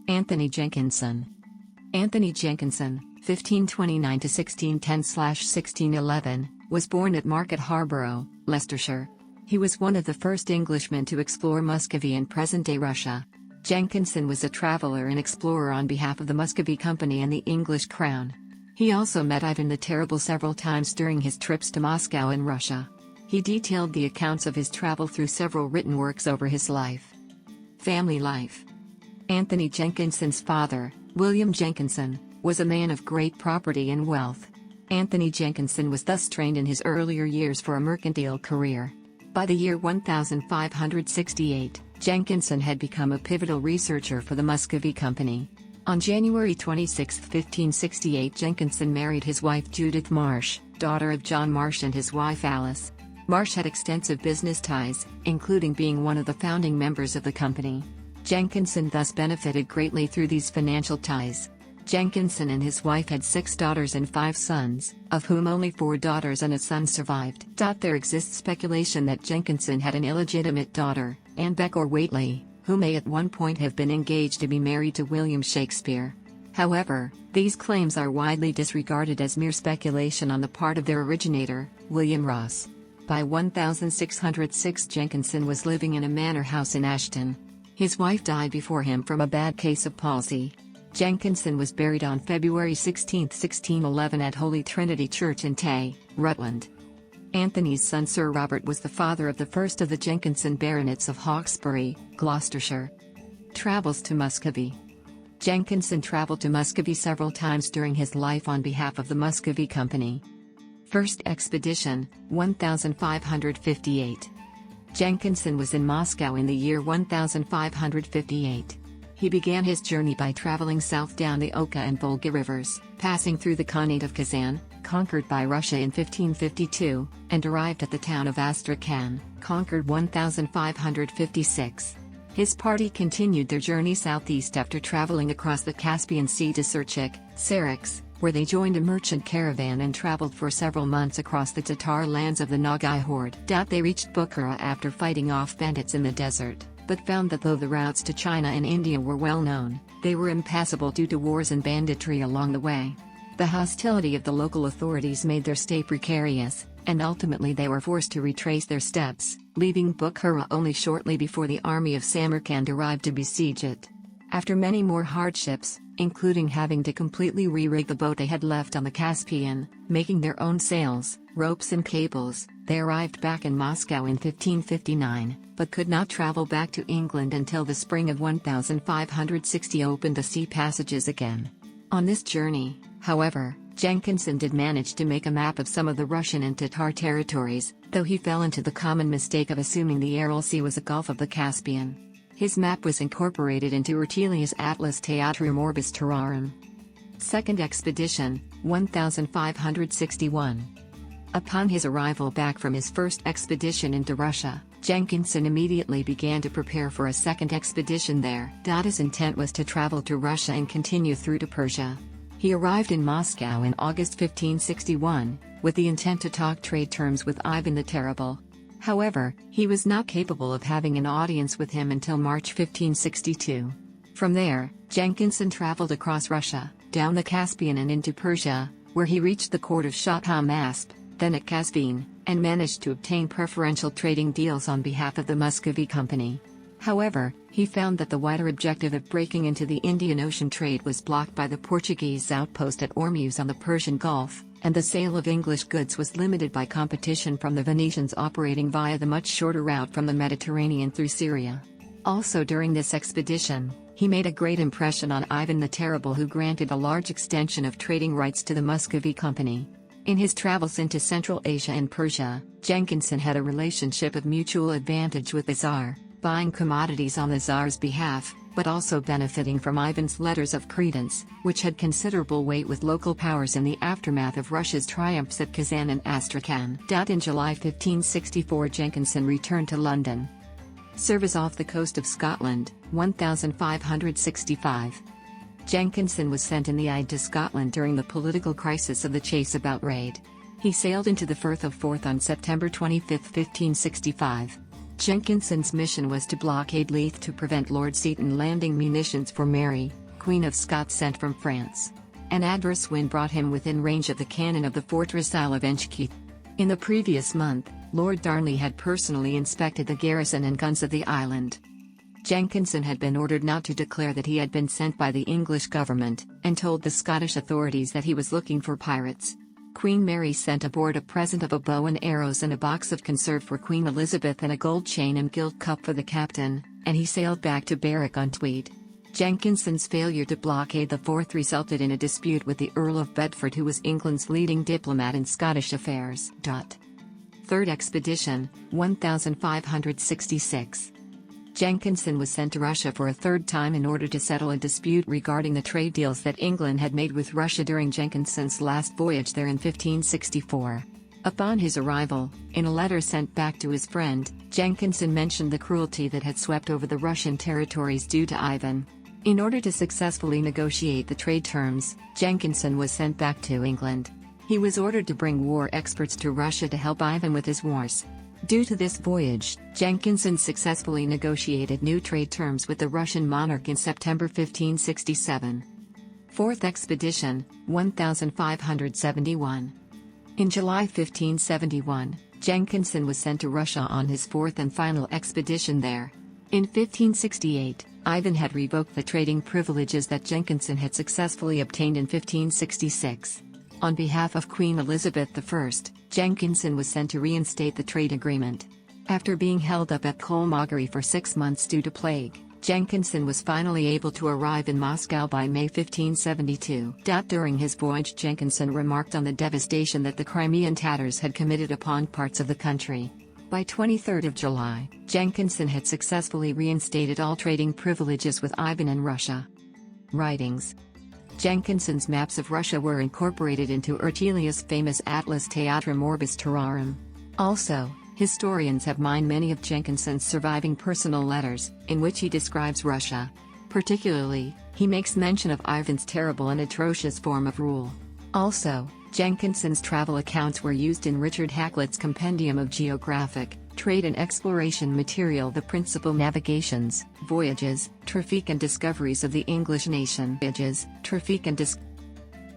Anthony Jenkinson. Anthony Jenkinson, 1529–1610/1611, was born at Market Harborough, Leicestershire. He was one of the first Englishmen to explore Muscovy in present-day Russia. Jenkinson was a traveller and explorer on behalf of the Muscovy Company and the English crown. He also met Ivan the Terrible several times during his trips to Moscow and Russia. He detailed the accounts of his travel through several written works over his life. Family life. Anthony Jenkinson's father, William Jenkinson, was a man of great property and wealth. Anthony Jenkinson was thus trained in his earlier years for a mercantile career. By the year 1568, Jenkinson had become a pivotal researcher for the Muscovy Company. On January 26, 1568, Jenkinson married his wife Judith Marsh, daughter of John Marsh and his wife Alice. Marsh had extensive business ties, including being one of the founding members of the company. Jenkinson thus benefited greatly through these financial ties. Jenkinson and his wife had 6 daughters and 5 sons, of whom only 4 daughters and a son survived. There exists speculation that Jenkinson had an illegitimate daughter, Anne Beck or Whately, who may at one point have been engaged to be married to William Shakespeare. However, these claims are widely disregarded as mere speculation on the part of their originator, William Ross. By 1606, Jenkinson was living in a manor house in Ashton. His wife died before him from a bad case of palsy. Jenkinson was buried on February 16, 1611 at Holy Trinity Church in Tay, Rutland. Anthony's son Sir Robert was the father of the first of the Jenkinson baronets of Hawkesbury, Gloucestershire. Travels to Muscovy. Jenkinson travelled to Muscovy several times during his life on behalf of the Muscovy Company. First expedition, 1558. Jenkinson was in Moscow in the year 1558. He began his journey by traveling south down the Oka and Volga rivers, passing through the Khanate of Kazan, conquered by Russia in 1552, and arrived at the town of Astrakhan, conquered 1556. His party continued their journey southeast after traveling across the Caspian Sea to Sarix, where they joined a merchant caravan and traveled for several months across the Tatar lands of the Nogai horde. They reached Bukhara after fighting off bandits in the desert, but found that though the routes to China and India were well known, they were impassable due to wars and banditry along the way. The hostility of the local authorities made their stay precarious, and ultimately they were forced to retrace their steps, leaving Bukhara only shortly before the army of Samarkand arrived to besiege it. After many more hardships, including having to completely re-rig the boat they had left on the Caspian, making their own sails, ropes and cables, they arrived back in Moscow in 1559, but could not travel back to England until the spring of 1560 opened the sea passages again. On this journey, however, Jenkinson did manage to make a map of some of the Russian and Tatar territories, though he fell into the common mistake of assuming the Aral Sea was a gulf of the Caspian. His map was incorporated into Rutilius' Atlas Teatrum Orbis Terrarum. Second expedition, 1561. Upon his arrival back from his first expedition into Russia, Jenkinson immediately began to prepare for a second expedition there. His intent was to travel to Russia and continue through to Persia. He arrived in Moscow in August 1561, with the intent to talk trade terms with Ivan the Terrible. However, he was not capable of having an audience with him until March 1562. From there, Jenkinson traveled across Russia, down the Caspian and into Persia, where he reached the court of Shah Masp, then at Kazvin, and managed to obtain preferential trading deals on behalf of the Muscovy Company. However, he found that the wider objective of breaking into the Indian Ocean trade was blocked by the Portuguese outpost at Ormuz on the Persian Gulf, and the sale of English goods was limited by competition from the Venetians operating via the much shorter route from the Mediterranean through Syria. Also during this expedition, he made a great impression on Ivan the Terrible, who granted a large extension of trading rights to the Muscovy Company. In his travels into Central Asia and Persia, Jenkinson had a relationship of mutual advantage with the Tsar, buying commodities on the Tsar's behalf, but also benefiting from Ivan's letters of credence, which had considerable weight with local powers in the aftermath of Russia's triumphs at Kazan and Astrakhan. In July 1564, Jenkinson returned to London. Service off the coast of Scotland, 1565. Jenkinson was sent in the Ide to Scotland during the political crisis of the Chase-About raid. He sailed into the Firth of Forth on September 25, 1565. Jenkinson's mission was to blockade Leith to prevent Lord Seaton landing munitions for Mary, Queen of Scots sent from France. An adverse wind brought him within range of the cannon of the fortress Isle of Inchkeith. In the previous month, Lord Darnley had personally inspected the garrison and guns of the island. Jenkinson had been ordered not to declare that he had been sent by the English government, and told the Scottish authorities that he was looking for pirates. Queen Mary sent aboard a present of a bow and arrows and a box of conserve for Queen Elizabeth and a gold chain and gilt cup for the captain, and he sailed back to Berwick-on-Tweed. Jenkinson's failure to blockade the Forth resulted in a dispute with the Earl of Bedford, who was England's leading diplomat in Scottish affairs. Third Expedition, 1566. Jenkinson was sent to Russia for a third time in order to settle a dispute regarding the trade deals that England had made with Russia during Jenkinson's last voyage there in 1564. Upon his arrival, in a letter sent back to his friend, Jenkinson mentioned the cruelty that had swept over the Russian territories due to Ivan. In order to successfully negotiate the trade terms, Jenkinson was sent back to England. He was ordered to bring war experts to Russia to help Ivan with his wars. Due to this voyage, Jenkinson successfully negotiated new trade terms with the Russian monarch in September 1567. Fourth Expedition, 1571. In July 1571, Jenkinson was sent to Russia on his fourth and final expedition there. In 1568, Ivan had revoked the trading privileges that Jenkinson had successfully obtained in 1566. On behalf of Queen Elizabeth I, Jenkinson was sent to reinstate the trade agreement. After being held up at Kolmogorye for 6 months due to plague, Jenkinson was finally able to arrive in Moscow by May 1572. During his voyage, Jenkinson remarked on the devastation that the Crimean Tatars had committed upon parts of the country. By 23 July, Jenkinson had successfully reinstated all trading privileges with Ivan and Russia. Writings. Jenkinson's maps of Russia were incorporated into Ortelius' famous Atlas Theatrum Orbis Terrarum. Also, historians have mined many of Jenkinson's surviving personal letters, in which he describes Russia. Particularly, he makes mention of Ivan's terrible and atrocious form of rule. Also, Jenkinson's travel accounts were used in Richard Hakluyt's Compendium of Geographic, Trade and Exploration material, the principal navigations, voyages, traffic and discoveries of the English nation. Voyages, traffic and